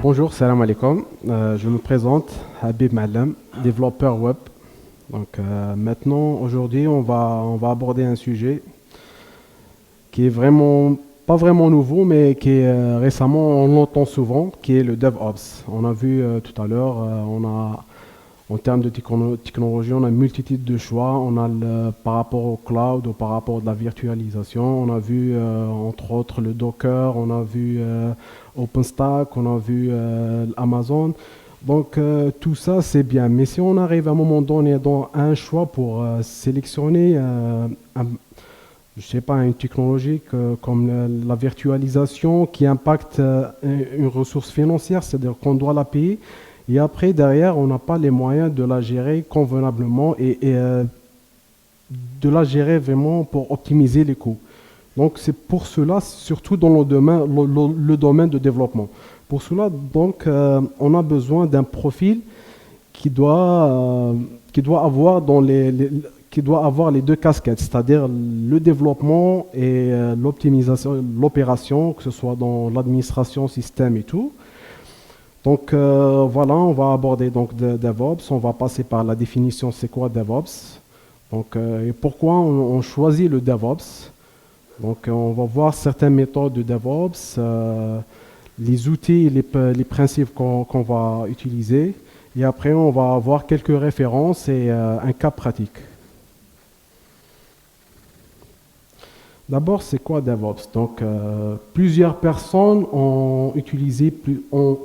Bonjour, salam alaikum. Je me présente, Habib Malem, développeur web. Maintenant, aujourd'hui, on va aborder un sujet qui est vraiment, pas vraiment nouveau, mais qui est récemment, on l'entend souvent, qui est le DevOps. On a vu tout à l'heure, en termes de technologie, on a une multitude de choix. On a par rapport au cloud ou par rapport à la virtualisation. On a vu, entre autres, le Docker, on a vu OpenStack, on a vu Amazon. Tout ça, c'est bien. Mais si on arrive à un moment donné dans un choix pour sélectionner, je sais pas, une technologie comme la virtualisation qui impacte une ressource financière, c'est-à-dire qu'on doit la payer. Et après, derrière, on n'a pas les moyens de la gérer convenablement et de la gérer vraiment pour optimiser les coûts. Donc, c'est pour cela, surtout dans le domaine de développement. Pour cela, on a besoin d'un profil qui doit avoir qui doit avoir les deux casquettes, c'est-à-dire le développement et l'optimisation, l'opération, que ce soit dans l'administration, système et tout. Voilà, on va aborder DevOps. On va passer par la définition, c'est quoi DevOps. Et pourquoi on choisit le DevOps. On va voir certaines méthodes de DevOps, les outils et les principes qu'on va utiliser. Et après, on va avoir quelques références et un cas pratique. D'abord, c'est quoi DevOps? Plusieurs personnes ont utilisé, ont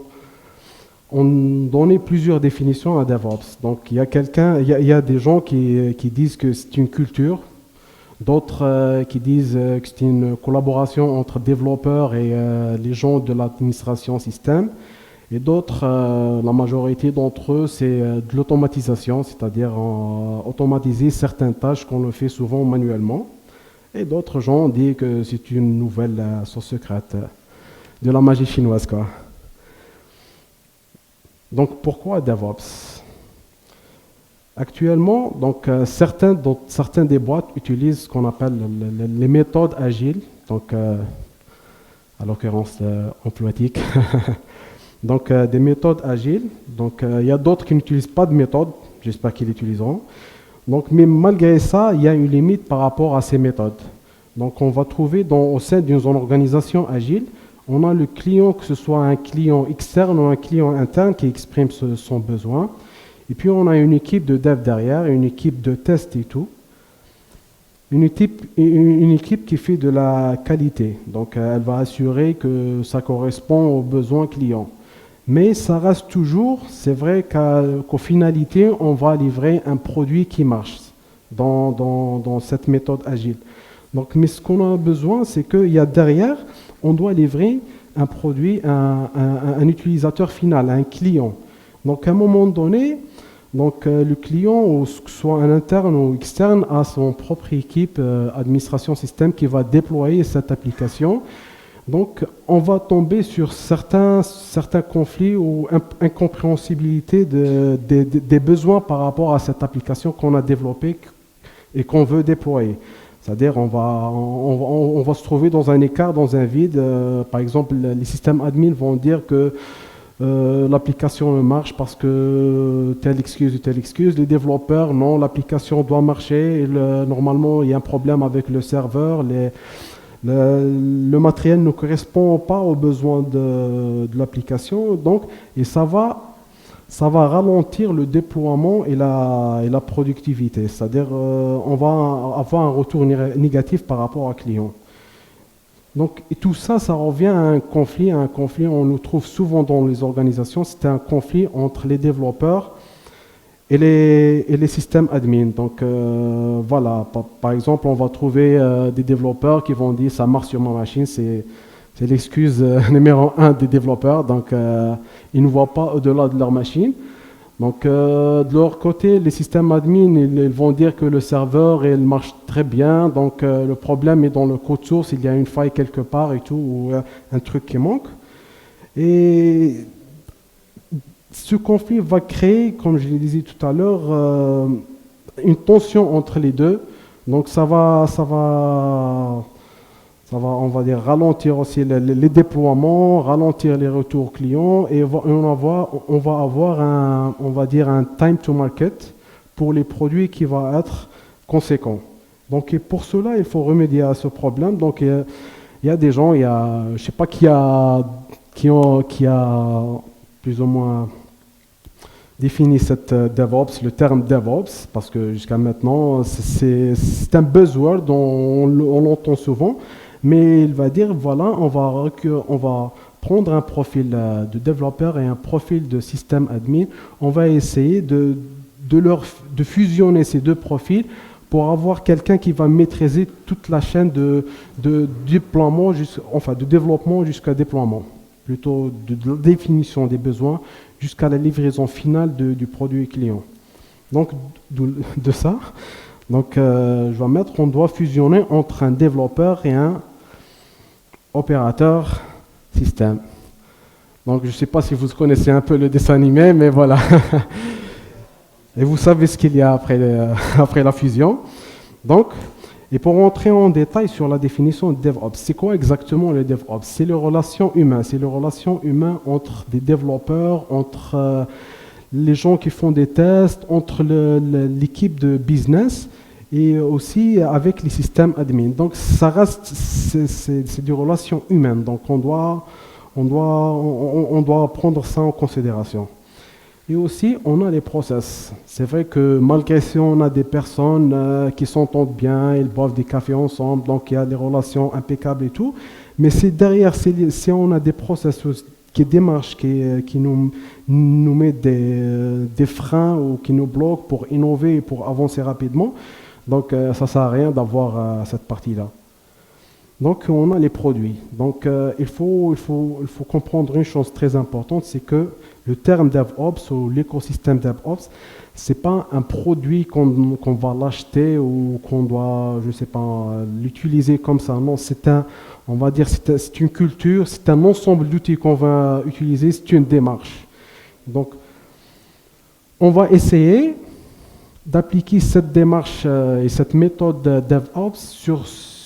donné plusieurs définitions à DevOps. Il y a des gens qui disent que c'est une culture, d'autres qui disent que c'est une collaboration entre développeurs et les gens de l'administration système, et d'autres, la majorité d'entre eux, c'est de l'automatisation, c'est-à-dire automatiser certaines tâches qu'on le fait souvent manuellement, et d'autres gens disent que c'est une nouvelle source secrète, de la magie chinoise, quoi. Pourquoi DevOps? Actuellement, certains des boîtes utilisent ce qu'on appelle les méthodes agiles, à l'occurrence employétique. Des méthodes agiles. Il y a d'autres qui n'utilisent pas de méthode, j'espère qu'ils l'utiliseront. Mais malgré ça, il y a une limite par rapport à ces méthodes. On va trouver au sein d'une organisation agile, on a le client, que ce soit un client externe ou un client interne qui exprime son besoin. Et puis on a une équipe de dev derrière, une équipe de test et tout. Une équipe qui fait de la qualité. Elle va assurer que ça correspond aux besoins clients. Mais ça reste toujours, c'est vrai qu'au finalité, on va livrer un produit qui marche dans cette méthode agile. Mais ce qu'on a besoin, c'est qu'il y a derrière, on doit livrer un produit à un utilisateur final, à un client. À un moment donné, le client, ou que ce soit un interne ou externe, a son propre équipe administration système qui va déployer cette application. On va tomber sur certains conflits ou incompréhensibilité des besoins par rapport à cette application qu'on a développée et qu'on veut déployer. C'est-à-dire on va se trouver dans un écart, dans un vide. Par exemple, les systèmes admin vont dire que l'application marche parce que telle excuse ou telle excuse. Les développeurs, non, l'application doit marcher. Normalement, il y a un problème avec le serveur. Le matériel ne correspond pas aux besoins de l'application. Et ça va ralentir le déploiement et la productivité. C'est-à-dire on va avoir un retour négatif par rapport au client. Et tout ça, ça revient à un conflit. On nous trouve souvent dans les organisations. C'est un conflit entre les développeurs et les systèmes admin. Voilà, par exemple, on va trouver des développeurs qui vont dire ça marche sur ma machine. C'est l'excuse numéro un des développeurs. Ils ne voient pas au-delà de leur machine. De leur côté, les systèmes admin, ils vont dire que le serveur il marche très bien. Le problème est dans le code source. Il y a une faille quelque part et tout, ou un truc qui manque. Et ce conflit va créer, comme je le disais tout à l'heure, une tension entre les deux. Ça va Ça va, on va dire, ralentir aussi les déploiements, ralentir les retours clients et on va avoir on va dire un time to market pour les produits qui va être conséquent. Donc, et pour cela, il faut remédier à ce problème. Donc, il y a des gens, je sais pas qui a plus ou moins défini cette DevOps, le terme DevOps, parce que jusqu'à maintenant, c'est un buzzword dont on l'entend souvent, mais il va dire, voilà, on va prendre un profil de développeur et un profil de système admin, on va essayer de fusionner ces deux profils pour avoir quelqu'un qui va maîtriser toute la chaîne de déploiement, enfin de développement jusqu'à déploiement, plutôt de définition des besoins jusqu'à la livraison finale du produit client. Donc, de ça, donc, je vais mettre, on doit fusionner entre un développeur et un opérateur système. Donc, je ne sais pas si vous connaissez un peu le dessin animé, mais voilà. Et vous savez ce qu'il y a après la fusion. Donc, et pour entrer en détail sur la définition de DevOps, c'est quoi exactement le DevOps? C'est les relations humaines, c'est les relations humaines entre des développeurs, entre les gens qui font des tests, entre l'équipe de business et aussi avec les systèmes admin. Donc, ça reste, c'est des relations humaines. Donc, on doit prendre ça en considération. Et aussi, on a les process. C'est vrai que malgré si on a des personnes qui s'entendent bien, ils boivent des cafés ensemble, donc il y a des relations impeccables et tout, mais c'est derrière, si on a des processus qui démarchent, qui nous mettent des freins ou qui nous bloquent pour innover et pour avancer rapidement, donc ça ne sert à rien d'avoir cette partie-là. Donc, on a les produits. Donc, il faut comprendre une chose très importante, c'est que le terme DevOps ou l'écosystème DevOps, ce n'est pas un produit qu'on va l'acheter ou qu'on doit, je sais pas, l'utiliser comme ça. Non, on va dire, c'est une culture, c'est un ensemble d'outils qu'on va utiliser, c'est une démarche. Donc, on va essayer d'appliquer cette démarche et cette méthode de DevOps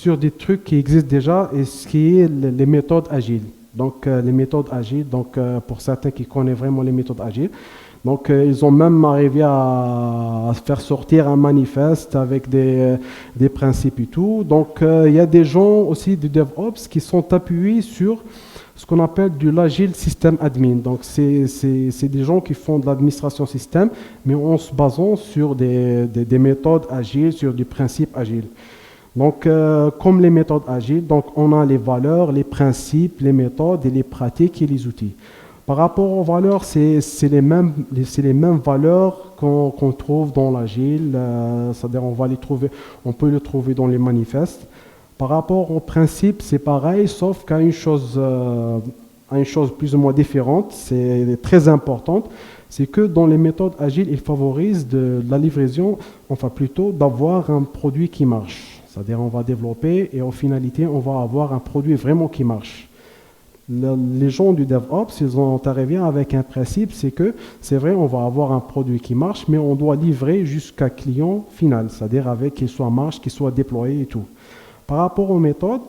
sur des trucs qui existent déjà et ce qui est les méthodes agiles. Donc, les méthodes agiles, donc pour certains qui connaissent vraiment les méthodes agiles, donc ils ont même arrivé à faire sortir un manifeste avec des principes et tout. Donc, il y a des gens aussi du DevOps qui sont appuyés sur ce qu'on appelle de l'agile système admin. Donc, c'est des gens qui font de l'administration système, mais en se basant sur des méthodes agiles, sur des principes agiles. Donc, comme les méthodes agiles, donc on a les valeurs, les principes, les méthodes et les pratiques et les outils. Par rapport aux valeurs, c'est les mêmes valeurs qu'on trouve dans l'agile, c'est-à-dire on peut les trouver dans les manifestes. Par rapport aux principes, c'est pareil, sauf qu'à une chose plus ou moins différente, c'est très importante, c'est que dans les méthodes agiles, ils favorisent de la livraison, enfin plutôt d'avoir un produit qui marche. C'est-à-dire on va développer et en finalité, on va avoir un produit vraiment qui marche. Les gens du DevOps, ils ont arrivé avec un principe, c'est que c'est vrai, on va avoir un produit qui marche, mais on doit livrer jusqu'à client final, c'est-à-dire avec qu'il soit marche, qu'il soit déployé et tout. Par rapport aux méthodes,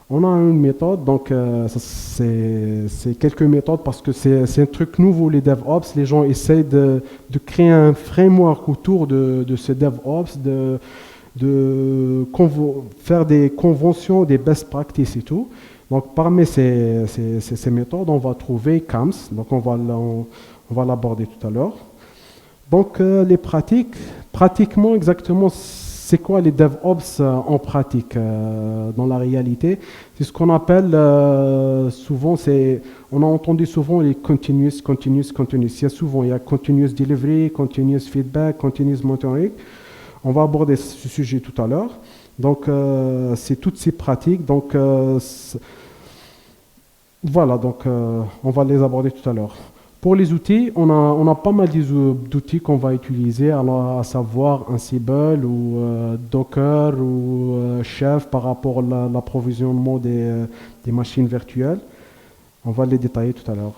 on a une méthode, donc c'est quelques méthodes parce que c'est un truc nouveau, les DevOps. Les gens essayent de créer un framework autour de ce DevOps, faire des conventions, des best practices et tout. Donc, parmi ces méthodes, on va trouver CAMS, donc on va l'aborder tout à l'heure. Donc, les pratiques, pratiquement exactement, c'est quoi les DevOps en pratique dans la réalité? C'est ce qu'on appelle souvent, on a entendu souvent les continuous. Il y a continuous delivery, continuous feedback, continuous monitoring. On va aborder ce sujet tout à l'heure. Donc, c'est toutes ces pratiques. Donc, voilà, donc on va les aborder tout à l'heure. Pour les outils, on a pas mal d'outils qu'on va utiliser, alors à savoir Ansible ou Docker ou Chef par rapport à l'approvisionnement des machines virtuelles. On va les détailler tout à l'heure.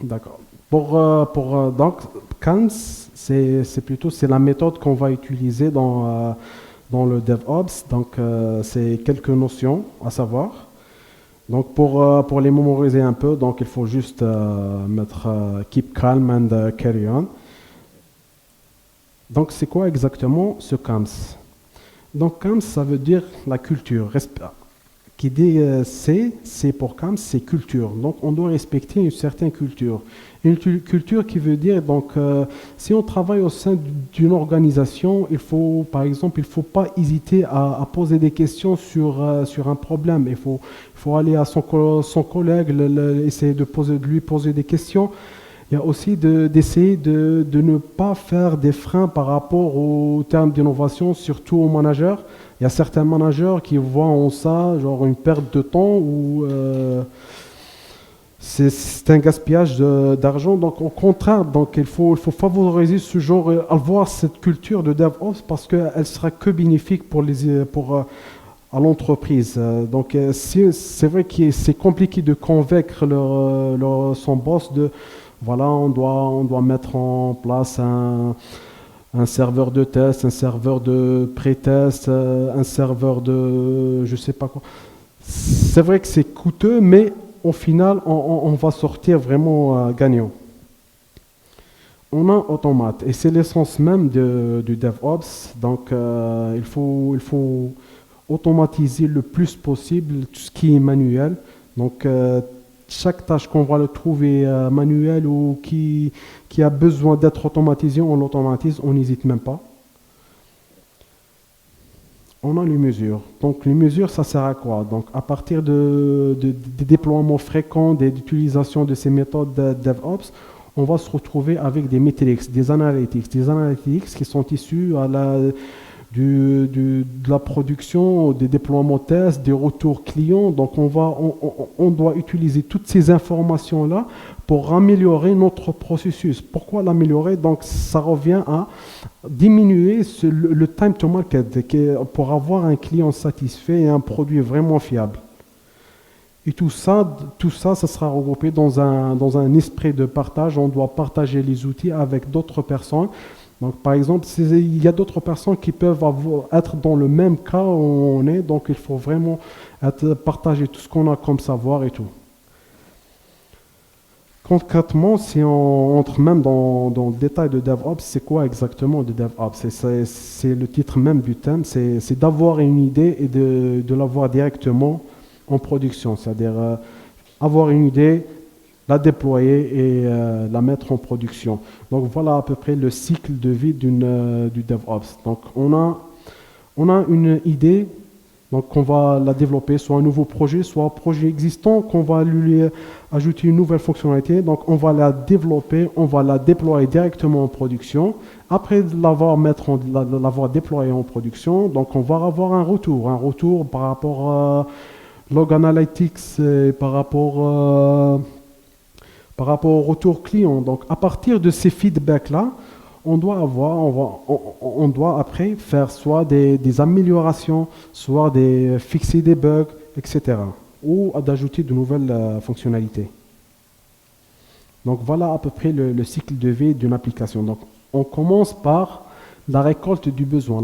D'accord. Donc, CANS, c'est la méthode qu'on va utiliser dans dans le DevOps. Donc, c'est quelques notions à savoir. Donc, pour les mémoriser un peu, donc, il faut juste mettre Keep calm and carry on. Donc, c'est quoi exactement ce CAMS? Donc, CAMS, ça veut dire la culture. Qui dit c'est pour CAMS, c'est culture. Donc, on doit respecter une certaine culture. Culture qui veut dire, donc, si on travaille au sein d'une organisation, par exemple, il ne faut pas hésiter à poser des questions sur un problème. Il faut aller à son collègue, essayer de lui poser des questions. Il y a aussi d'essayer de ne pas faire des freins par rapport aux termes d'innovation, surtout aux managers. Il y a certains managers qui voient en ça genre une perte de temps ou c'est un gaspillage d'argent. Donc au contraire, donc il faut favoriser ce genre, avoir cette culture de DevOps parce qu'elle sera que bénéfique à l'entreprise. Donc c'est vrai que c'est compliqué de convaincre son boss de voilà, on doit mettre en place un serveur de test, un serveur de pré-test, un serveur de je sais pas quoi. C'est vrai que c'est coûteux, mais au final, on va sortir vraiment gagnant. On a Automate, et c'est l'essence même du DevOps. Donc, il faut automatiser le plus possible tout ce qui est manuel. Donc, chaque tâche qu'on va le trouver manuelle ou qui a besoin d'être automatisée, on l'automatise, on n'hésite même pas. On a les mesures. Donc les mesures, ça sert à quoi? Donc à partir des déploiements fréquents, d'utilisation de ces méthodes de DevOps, on va se retrouver avec des metrics, des analytics qui sont issus de la production, des déploiements tests, des retours clients. Donc on doit utiliser toutes ces informations-là pour améliorer notre processus. Pourquoi l'améliorer? Donc ça revient à diminuer le time to market pour avoir un client satisfait et un produit vraiment fiable. Et tout ça, ça sera regroupé dans un esprit de partage. On doit partager les outils avec d'autres personnes. Donc, par exemple, il y a d'autres personnes qui peuvent être dans le même cas où on est. Donc, il faut vraiment partager tout ce qu'on a comme savoir et tout. Concrètement, si on entre même dans le détail de DevOps, c'est quoi exactement de DevOps? C'est le titre même du thème, c'est d'avoir une idée et de l'avoir directement en production, c'est-à-dire avoir une idée, la déployer et la mettre en production. Donc voilà à peu près le cycle de vie du DevOps. Donc on a une idée. Donc on va la développer, soit un nouveau projet, soit un projet existant, qu'on va lui ajouter une nouvelle fonctionnalité. Donc on va la développer, on va la déployer directement en production. Après l'avoir déployé en production, donc on va avoir un retour par rapport à Log Analytics et par rapport au retour client. Donc à partir de ces feedbacks-là, on doit après faire soit des améliorations, soit fixer des bugs, etc. Ou d'ajouter de nouvelles fonctionnalités. Donc voilà à peu près le cycle de vie d'une application. Donc on commence par la récolte du besoin.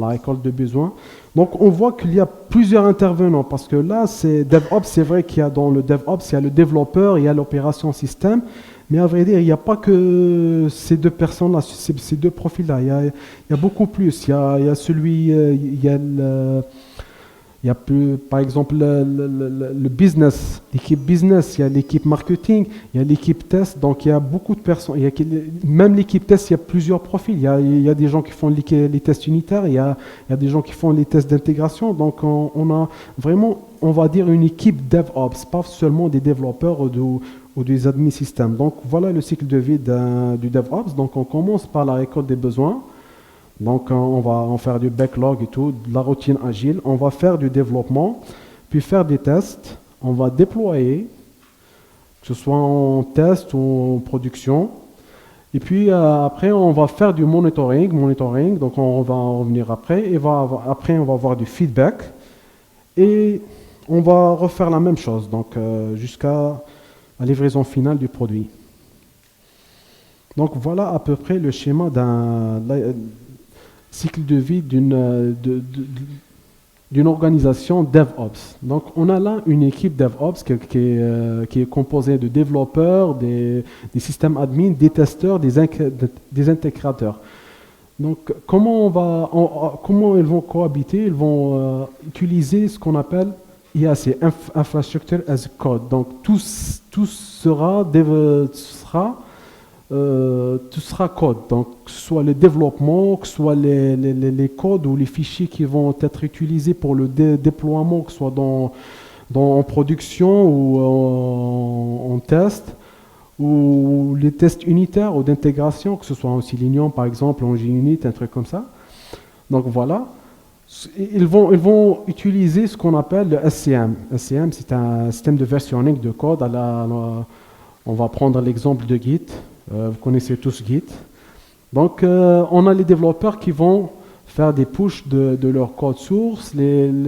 Donc on voit qu'il y a plusieurs intervenants parce que là, c'est DevOps, c'est vrai qu'il y a dans le DevOps, il y a le développeur, il y a l'opération système. Mais à vrai dire, il n'y a pas que ces deux personnes-là, ces deux profils-là. Il y a beaucoup plus. Il y a celui, par exemple le business, l'équipe business, il y a l'équipe marketing, il y a l'équipe test. Donc il y a beaucoup de personnes. Même l'équipe test, il y a plusieurs profils. Il y a des gens qui font les tests unitaires, il y a des gens qui font les tests d'intégration. Donc on a vraiment, on va dire, une équipe DevOps, pas seulement des développeurs ou des admin systèmes. Donc voilà le cycle de vie du DevOps. Donc on commence par la récolte des besoins. Donc on va en faire du backlog et tout, de la routine agile. On va faire du développement, puis faire des tests. On va déployer, que ce soit en test ou en production. Et puis après on va faire du monitoring. Donc on va en revenir après. Et après on va avoir du feedback. Et on va refaire la même chose. Donc jusqu'à la livraison finale du produit. Donc voilà à peu près le schéma cycle de vie d'une organisation DevOps. Donc, on a là une équipe DevOps qui est composée de développeurs, des systèmes admin, des testeurs, des intégrateurs. Donc, comment ils vont cohabiter? Ils vont utiliser ce qu'on appelle IAC, Infrastructure as Code. Donc, tout sera code. Donc, que ce soit le développement, que ce soit les codes ou les fichiers qui vont être utilisés pour le déploiement, que ce soit en production ou en test, ou les tests unitaires ou d'intégration, que ce soit en Selenium par exemple, en JUnit, un truc comme ça. Donc voilà, ils vont utiliser ce qu'on appelle le SCM. SCM, c'est un système de versionning de code. On va prendre l'exemple de Git. Vous connaissez tous Git. Donc on a les développeurs qui vont faire des pushes de leur code source. Les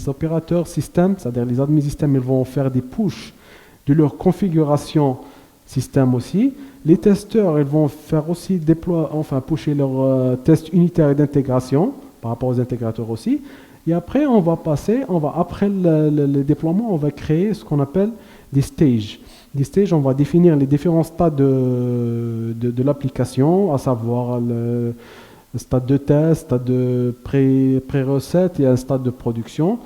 opérateurs système, c'est-à-dire les admin systèmes, ils vont faire des pushes de leur configuration système aussi. Les testeurs, ils vont faire aussi pusher leurs tests unitaires et d'intégration par rapport aux intégrateurs aussi. Et après, après le déploiement, on va créer ce qu'on appelle des stages. Des stages, on va définir les différents stades de l'application, à savoir le stade de test, stade de pré-recette et un stade de production.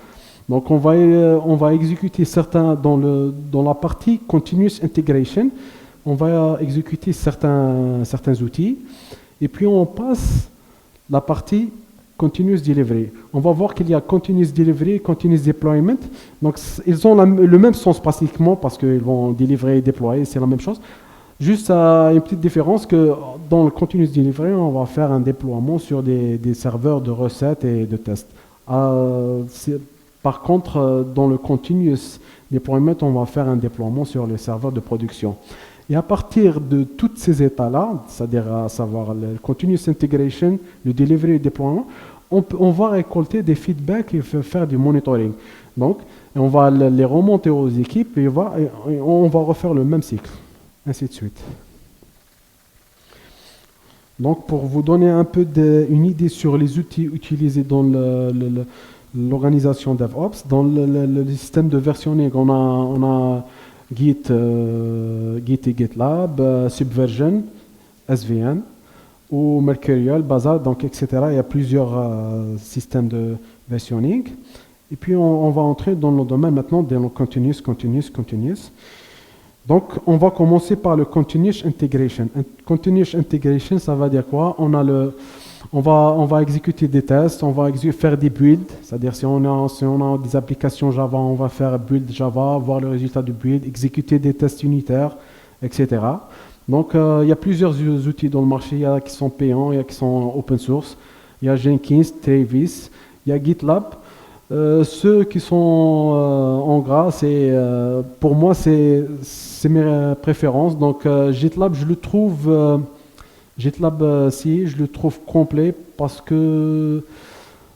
Donc on va exécuter certains dans la partie continuous integration, on va exécuter certains outils et puis on passe la partie continuous delivery. On va voir qu'il y a continuous delivery et continuous deployment. Donc ils ont le même sens pratiquement parce qu'ils vont délivrer et déployer, c'est la même chose. Juste une petite différence que dans le continuous delivery, on va faire un déploiement sur des serveurs de recettes et de tests. Par contre, dans le continuous deployment, on va faire un déploiement sur les serveurs de production. Et à partir de tous ces états-là, c'est-à-dire à savoir le continuous integration, le delivery et le déploiement, on va récolter des feedbacks et faire du monitoring. Donc, on va les remonter aux équipes et on va refaire le même cycle, ainsi de suite. Donc, pour vous donner un peu une idée sur les outils utilisés dans l'organisation DevOps, dans le système de versionning, on a Git et GitLab, Subversion, SVN, ou Mercurial, Bazaar, donc etc. Il y a plusieurs systèmes de versionning. Et puis on va entrer dans le domaine maintenant de le continuous. Donc on va commencer par le continuous integration. Continuous integration, ça va dire quoi? On va exécuter des tests, on va faire des builds, c'est-à-dire si on a des applications Java, on va faire build Java, voir le résultat du build, exécuter des tests unitaires, etc. Donc il y a plusieurs outils dans le marché, il y a qui sont payants, il y a qui sont open source, il y a Jenkins, Travis, il y a GitLab. Ceux qui sont en gras, pour moi c'est mes préférences. Donc GitLab, je le trouve je le trouve complet parce que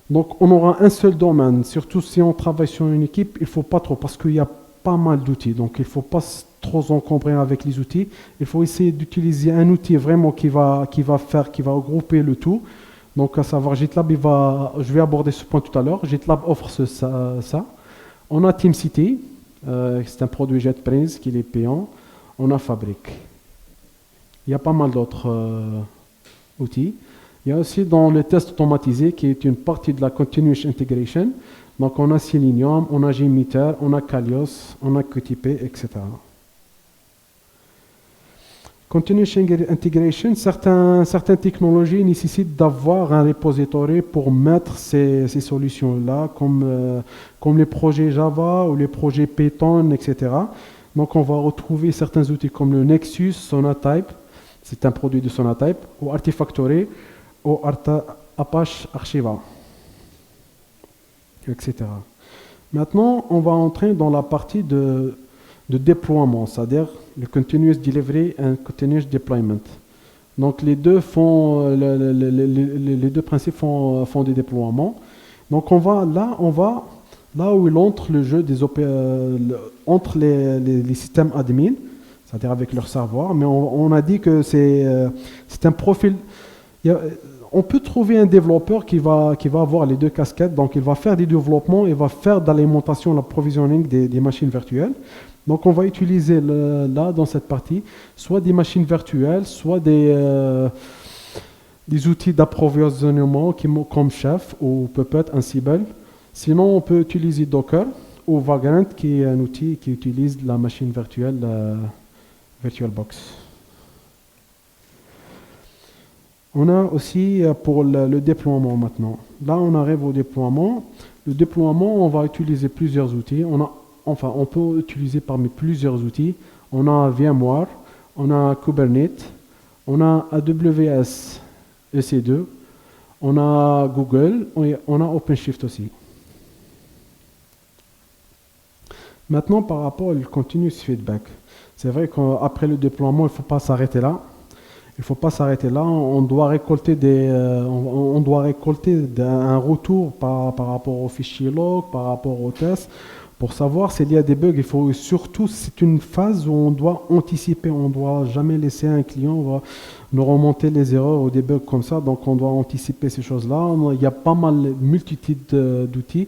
donc on aura un seul domaine. Surtout si on travaille sur une équipe, il faut pas trop parce qu'il y a pas mal d'outils. Donc il faut pas trop s'encombrer avec les outils. Il faut essayer d'utiliser un outil vraiment qui va regrouper le tout. Donc à savoir GitLab, je vais aborder ce point tout à l'heure. GitLab offre ça. On a TeamCity, c'est un produit JetBrains qui est payant. On a Fabric. Il y a pas mal d'autres outils. Il y a aussi dans les tests automatisés qui est une partie de la continuous integration. Donc on a Selenium, on a JMeter, on a Kalios, on a QTP, etc. Continuous integration, certaines technologies nécessitent d'avoir un repository pour mettre ces solutions-là, comme les projets Java ou les projets Python, etc. Donc on va retrouver certains outils comme le Nexus, Sonatype, c'est un produit de Sonatype, ou Artifactory, ou Apache Archiva, etc. Maintenant, on va entrer dans la partie de déploiement, c'est-à-dire le continuous delivery et continuous deployment. Donc les deux principes font des déploiements. Donc là où il entre le jeu entre les systèmes admin, c'est-à-dire avec leur serveur, mais on a dit que c'est un profil. on peut trouver un développeur qui va avoir les deux casquettes. Donc, il va faire des développements, il va faire de l'alimentation, l'approvisionning des machines virtuelles. Donc, on va utiliser là, dans cette partie, soit des machines virtuelles, soit des outils d'approvisionnement comme Chef ou Puppet, Ansible. Sinon, on peut utiliser Docker ou Vagrant, qui est un outil qui utilise la machine virtuelle VirtualBox. On a aussi pour le déploiement maintenant. Là, on arrive au déploiement. Le déploiement, on va utiliser plusieurs outils. On peut utiliser parmi plusieurs outils. On a VMware, on a Kubernetes, on a AWS EC2, on a Google, on a OpenShift aussi. Maintenant, par rapport au continuous feedback, c'est vrai qu'après le déploiement, il ne faut pas s'arrêter là. Il ne faut pas s'arrêter là. On doit récolter un retour par rapport aux fichiers log, par rapport aux tests, pour savoir s'il y a des bugs. Il faut surtout, c'est une phase où on doit anticiper. On ne doit jamais laisser un client nous remonter les erreurs ou des bugs comme ça. Donc, on doit anticiper ces choses-là. Il y a pas mal, multitude d'outils.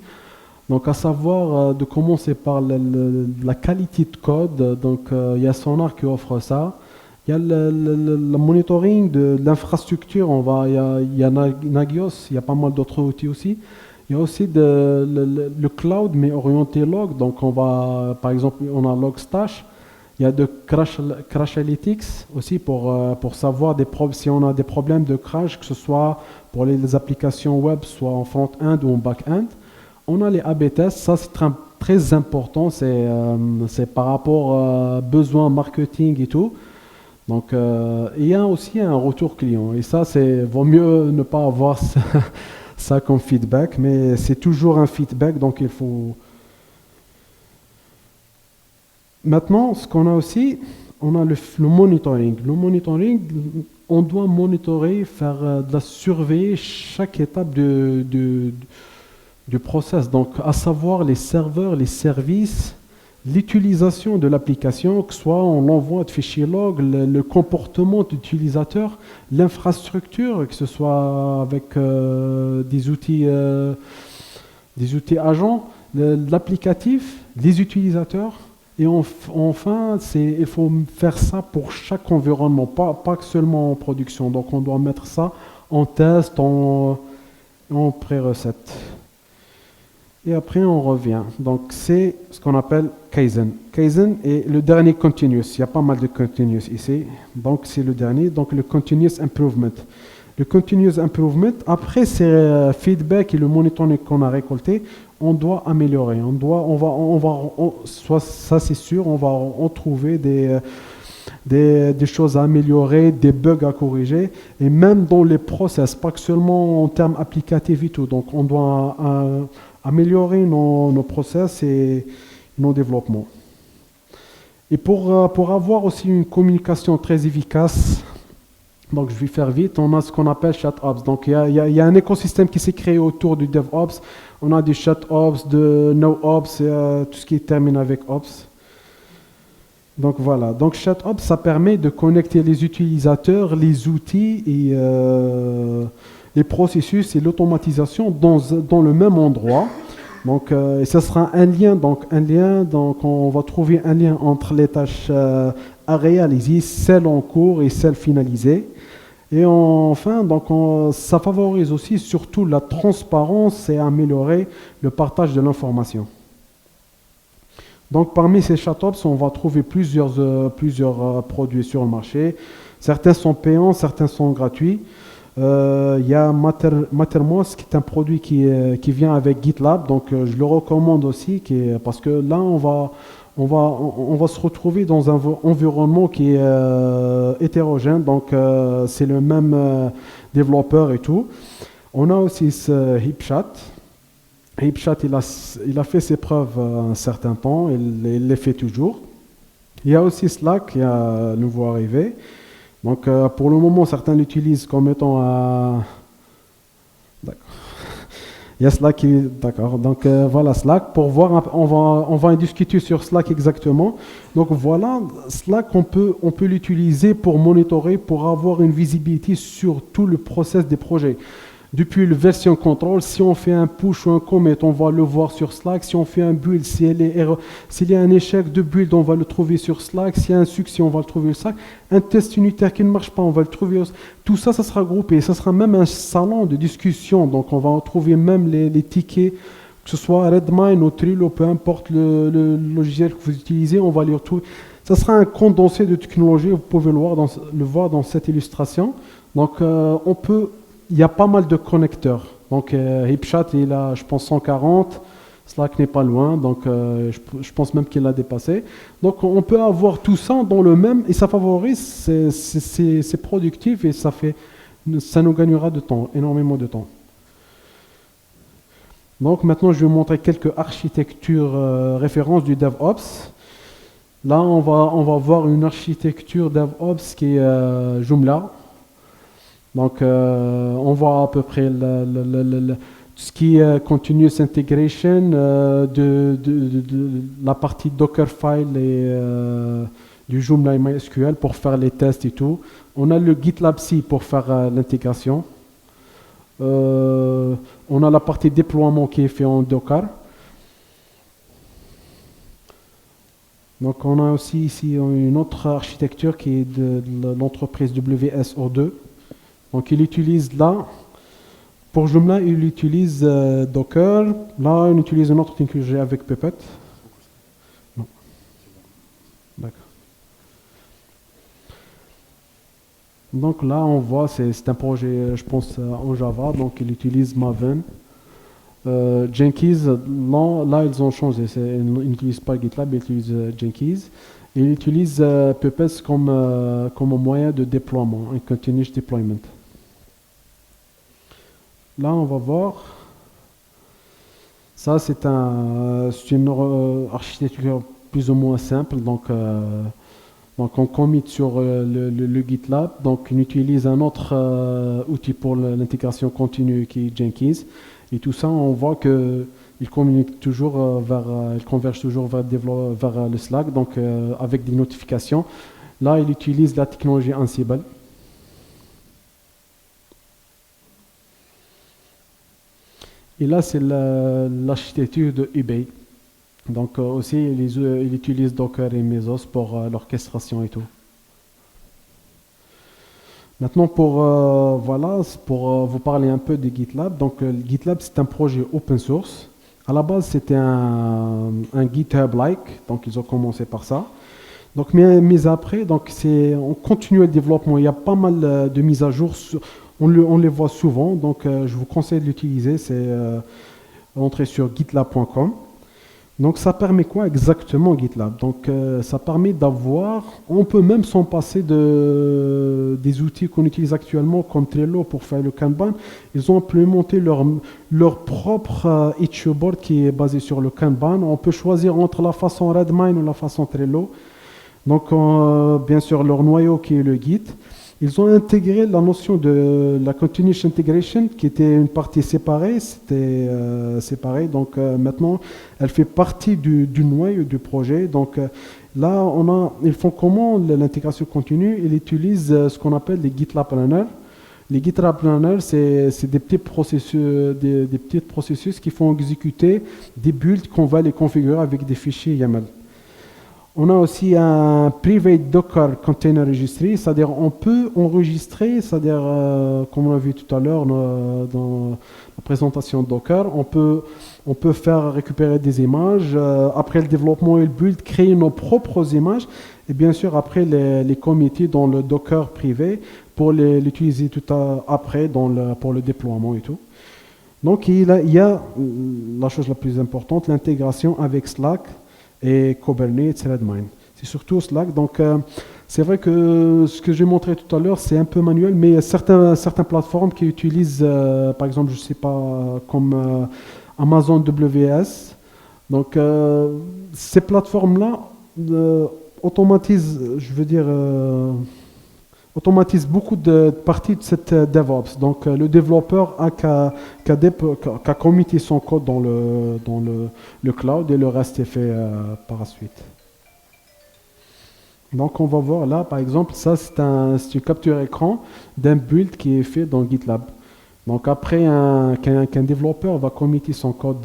Donc, à savoir de commencer par la qualité de code. Donc, il y a Sonar qui offre ça. Il y a le monitoring de l'infrastructure. Il y a Nagios, il y a pas mal d'autres outils aussi. Il y a aussi le cloud, mais orienté log. Donc, par exemple, on a Logstash. Il y a de Crashlytics aussi pour savoir si on a des problèmes de crash, que ce soit pour les applications web, soit en front-end ou en back-end. On a les A/B tests, ça c'est très important, c'est par rapport aux besoins marketing et tout. Donc, il y a aussi un retour client, et ça, vaut mieux ne pas avoir ça comme feedback, mais c'est toujours un feedback, donc il faut... Maintenant, ce qu'on a aussi, on a le monitoring. Le monitoring, on doit monitorer, faire de la surveiller chaque étape du process, donc à savoir les serveurs, les services, l'utilisation de l'application, que ce soit on l'envoi de fichiers log, le comportement de l'utilisateur, l'infrastructure, que ce soit avec des outils agents, l'applicatif, les utilisateurs. Et enfin, il faut faire ça pour chaque environnement, pas seulement en production. Donc on doit mettre ça en test, en pré-recette. Et après, on revient. Donc, c'est ce qu'on appelle Kaizen. Kaizen est le dernier continuous. Il y a pas mal de continuous ici. Donc, c'est le dernier. Donc, le continuous improvement. Le continuous improvement, après ces feedback et le monitoring qu'on a récolté, on doit améliorer. Ça c'est sûr, on va en trouver des choses à améliorer, des bugs à corriger, et même dans les process, pas que seulement en termes applicatifs et tout. Donc, on doit améliorer nos process et nos développements. Et pour avoir aussi une communication très efficace, donc je vais faire vite, on a ce qu'on appelle ChatOps. Donc il y a un écosystème qui s'est créé autour du DevOps. On a du ChatOps, de NoOps, tout ce qui termine avec Ops. Donc voilà, donc ChatOps, ça permet de connecter les utilisateurs, les outils et les processus et l'automatisation dans le même endroit. Donc, et ça sera un lien. Donc, on va trouver un lien entre les tâches à réaliser, celles en cours et celles finalisées. Et enfin, donc ça favorise aussi surtout la transparence et améliorer le partage de l'information. Donc, parmi ces ChatOps, on va trouver plusieurs produits sur le marché. Certains sont payants, certains sont gratuits. Il y a Mattermost qui est un produit qui vient avec GitLab, donc je le recommande aussi parce que là on va se retrouver dans un environnement qui est hétérogène, donc c'est le même développeur et tout. On a aussi ce HipChat. HipChat, il a fait ses preuves un certain temps, il les fait toujours. Il y a aussi Slack qui est nouveau arrivé. Donc, pour le moment, certains l'utilisent comme étant... D'accord. Il y a Slack qui d'accord. Donc voilà Slack pour voir on va en discuter sur Slack exactement. Donc voilà Slack on peut l'utiliser pour monitorer pour avoir une visibilité sur tout le process des projets. Depuis le version control, si on fait un push ou un commit, on va le voir sur Slack. Si on fait un build, s'il y a un échec de build, on va le trouver sur Slack. S'il y a un succès, on va le trouver sur Slack. Un test unitaire qui ne marche pas, on va le trouver. Tout ça, ça sera groupé. Ça sera même un salon de discussion. Donc, on va trouver même les tickets, que ce soit Redmine ou Trello, peu importe le logiciel que vous utilisez, on va les retrouver. Ça sera un condensé de technologie. Vous pouvez le voir dans cette illustration. Donc, il y a pas mal de connecteurs. Donc, HipChat, il a, je pense, 140. Slack n'est pas loin. Donc, je pense même qu'il l'a dépassé. Donc, on peut avoir tout ça dans le même. Et ça favorise, c'est productif et ça nous gagnera de temps, énormément de temps. Donc, maintenant, je vais vous montrer quelques architectures références du DevOps. Là, on va voir une architecture DevOps qui est Joomla. Donc, on voit à peu près tout ce qui est continuous integration de la partie Dockerfile et du Joomla et MySQL pour faire les tests et tout. On a le GitLab C pour faire l'intégration. On a la partie déploiement qui est fait en Docker. Donc, on a aussi ici une autre architecture qui est de l'entreprise WSO2. Donc, il utilise là, pour Joomla, il utilise Docker. Là, on utilise une autre technologie avec Puppet. Non. D'accord. Donc là, on voit, c'est un projet, je pense, en Java. Donc, il utilise Maven. Jenkins, là, ils ont changé. Ils n'utilisent pas GitLab, ils utilisent Jenkins. Et ils utilisent Puppet comme moyen de déploiement, un continuous deployment. Là, on va voir. Ça, c'est une architecture plus ou moins simple. Donc on commit sur le GitLab. Donc, on utilise un autre outil pour l'intégration continue qui est Jenkins. Et tout ça, on voit qu'il communique toujours il converge toujours vers le Slack, donc avec des notifications. Là, il utilise la technologie Ansible. Et là, c'est l'architecture de eBay. Donc aussi, il utilise Docker et Mesos pour l'orchestration et tout. Maintenant, pour vous parler un peu de GitLab. Donc, GitLab, c'est un projet open source. À la base, c'était un GitHub-like. Donc, ils ont commencé par ça. Donc, mais après, on continue le développement. Il y a pas mal de mises à jour. On les voit souvent, donc je vous conseille de l'utiliser, c'est entrer sur gitlab.com. Donc ça permet quoi exactement GitLab? Donc ça permet on peut même s'en passer des outils qu'on utilise actuellement comme Trello pour faire le Kanban. Ils ont implémenté leur propre issue board qui est basé sur le Kanban. On peut choisir entre la façon Redmine ou la façon Trello. Donc bien sûr leur noyau qui est le Git. Ils ont intégré la notion de la continuous integration qui était une partie séparée, c'était séparé. Donc maintenant, elle fait partie du noyau du projet. Donc là, ils font comment l'intégration continue? Ils utilisent ce qu'on appelle les GitLab Runners. Les GitLab Runners, c'est des petits processus qui font exécuter des builds qu'on va les configurer avec des fichiers YAML. On a aussi un Private Docker Container Registry, c'est-à-dire on peut enregistrer, c'est-à-dire comme on a vu tout à l'heure dans la présentation Docker, on peut faire récupérer des images, après le développement et le build, créer nos propres images, et bien sûr après les committer dans le Docker privé pour l'utiliser tout après pour le déploiement et tout. Donc il y a la chose la plus importante, l'intégration avec Slack et Kubernetes, Redmine. C'est surtout Slack. Donc, c'est vrai que ce que j'ai montré tout à l'heure, c'est un peu manuel, mais il y a certaines plateformes qui utilisent, par exemple, je ne sais pas, comme Amazon WS. Donc, ces plateformes-là automatisent, je veux dire, automatise beaucoup de parties de cette DevOps. Donc, le développeur a qu'à committer son code le cloud et le reste est fait par la suite. Donc, on va voir là, par exemple, ça, c'est une capture écran d'un build qui est fait dans GitLab. Donc, après qu'un développeur va committer son code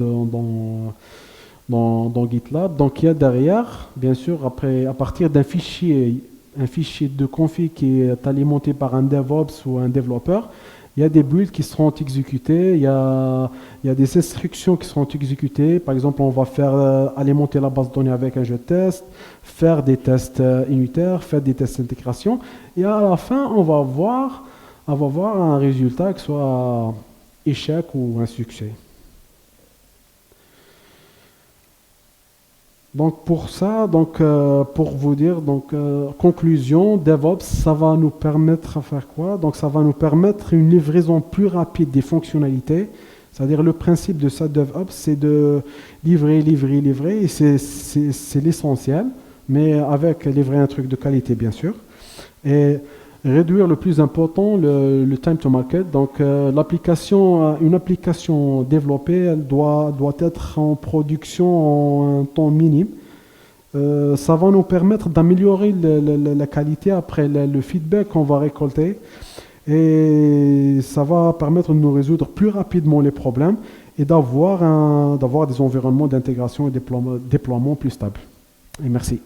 dans GitLab, donc il y a derrière, bien sûr, après, à partir un fichier de config qui est alimenté par un DevOps ou un développeur, il y a des builds qui seront exécutés, il y a des instructions qui seront exécutées. Par exemple, on va faire alimenter la base de données avec un jeu de test, faire des tests unitaires, faire des tests d'intégration. Et à la fin, on va voir un résultat qui soit échec ou un succès. Donc pour ça, pour vous dire, conclusion, DevOps, ça va nous permettre à faire quoi? Donc ça va nous permettre une livraison plus rapide des fonctionnalités. C'est-à-dire le principe de ça, DevOps, c'est de livrer, et c'est l'essentiel, mais avec livrer un truc de qualité, bien sûr. Et réduire le plus important, le time to market. Donc une application développée, elle doit être en production en un temps minime. Ça va nous permettre d'améliorer la qualité après le feedback qu'on va récolter et ça va permettre de nous résoudre plus rapidement les problèmes et d'avoir des environnements d'intégration et déploiement plus stables. Et merci.